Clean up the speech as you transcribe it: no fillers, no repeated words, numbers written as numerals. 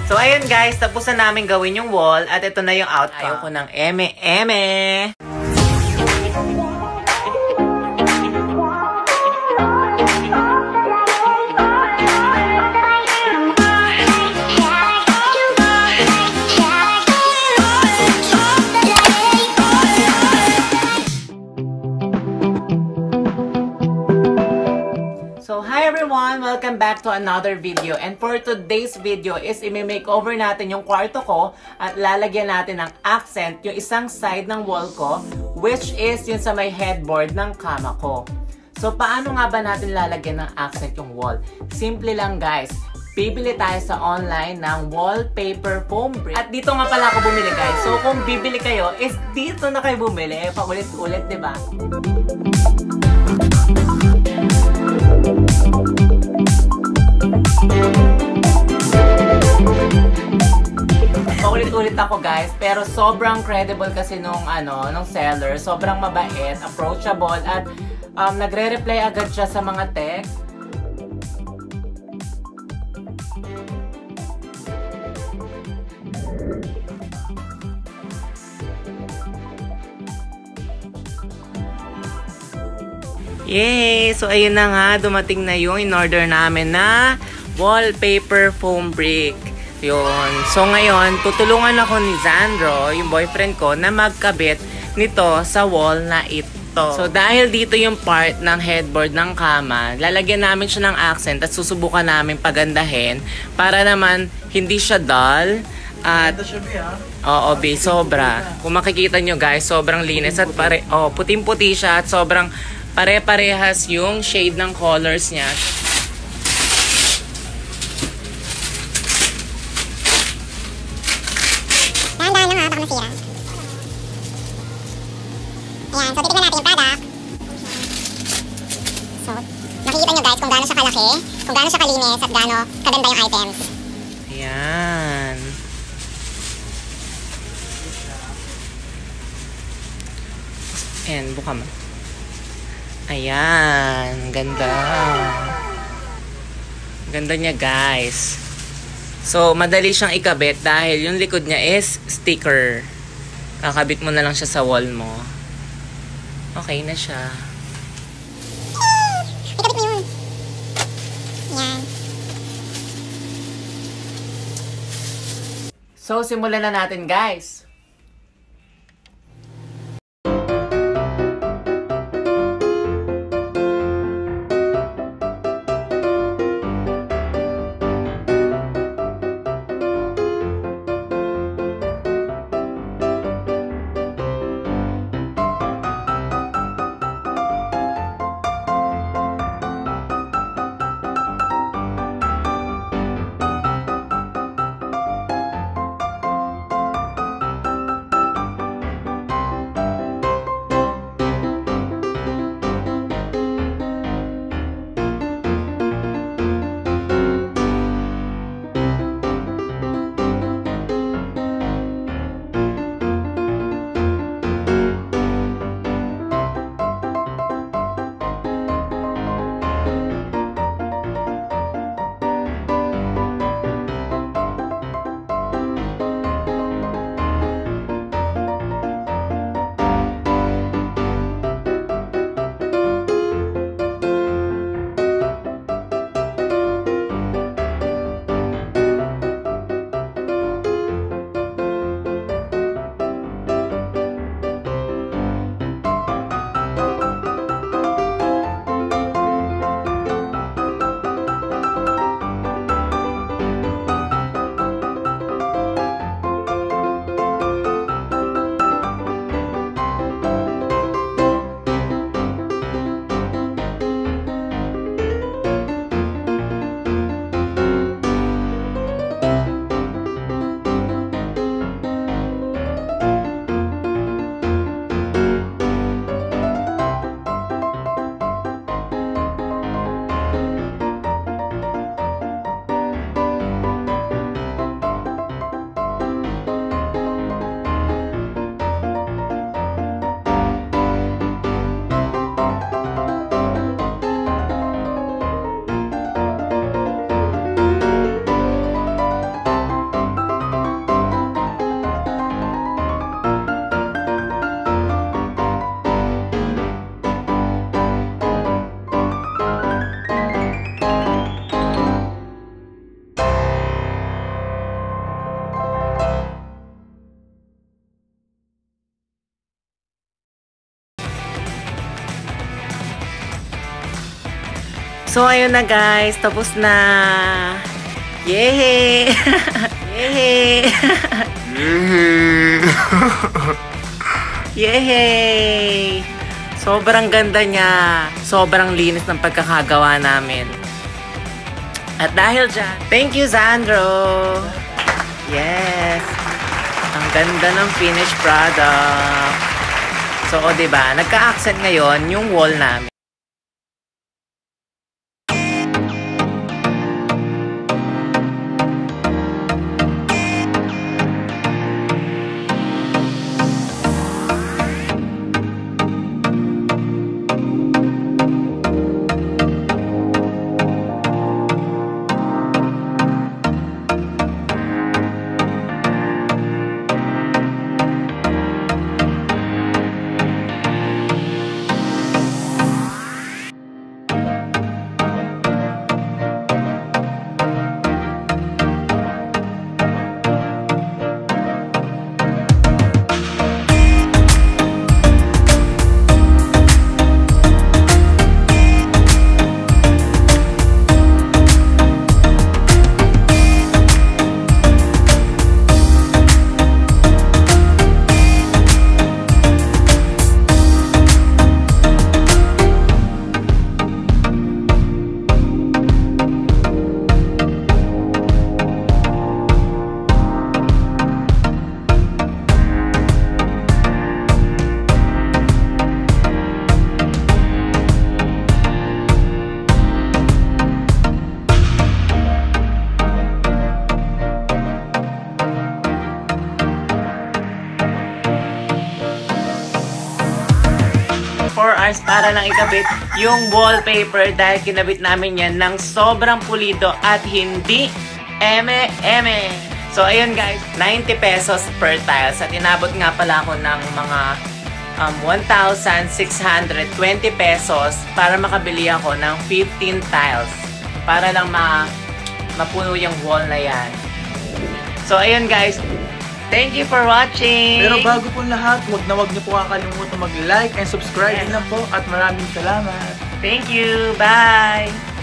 So, ayun guys, tapos na namin gawin yung wall at ito na yung outcome. Ayaw ko ng eme-eme. So, hi everyone! Welcome back to another video. And for today's video is i-makeover natin yung kwarto ko at lalagyan natin ng accent yung isang side ng wall ko, which is yun sa may headboard ng kama ko. So, paano nga ba natin lalagyan ng accent yung wall? Simple lang guys. Bibili tayo sa online ng wallpaper foam brick. At dito nga pala ako bumili guys. So, kung bibili kayo, is dito na kayo bumili. Paulit-ulit, diba? Paulit-ulit ako guys, pero sobrang credible kasi nung seller, sobrang mabait, approachable at nagre-reply agad siya sa mga text. Yay! So ayun na nga, dumating na yung in-order namin na wallpaper foam brick. Yun. So ngayon, tutulungan ako ni Zandro, yung boyfriend ko, na magkabit nito sa wall na ito. So dahil dito yung part ng headboard ng kama, lalagyan namin siya ng accent at susubukan namin pagandahin para naman hindi siya dull. At oo, sobra. Kung makikita nyo guys, sobrang linis at puting-puti siya at sobrang pare-parehas yung shade ng colors niya. Dahan-dahan lang ha, baka masira. Ayan, so titignan natin yung product. So, makikita nyo guys kung gaano siya kalaki, kung gaano siya kalinis, at gaano kaganda yung items. Ayan. Ayan, buka mo. Ayan, ganda. Ganda niya guys. So, madali siyang ikabit dahil yung likod niya is sticker. Kakabit mo na lang siya sa wall mo. Okay na siya. Ikabit mo yun. Ayan. So, simulan na natin guys. So, ayun na guys. Tapos na. Yehey! Yehey! Yehey! Sobrang ganda niya. Sobrang linis ng pagkakagawa namin. At dahil dyan, thank you, Sandro! Yes! Ang ganda ng finished product. So, diba? Nagka-accent ngayon yung wall namin. Hours para lang ikabit yung wallpaper dahil kinabit namin yan ng sobrang pulido at hindi eme-eme. So, ayun guys, 90 pesos per tiles at inabot nga pala ako ng mga 1,620 pesos para makabili ako ng 15 tiles para lang mapuno yung wall na yan. So, ayun guys, thank you for watching! Pero bago po lahat, huwag niyo po kakalimutan mag-like and subscribe na po at maraming salamat! Thank you! Bye!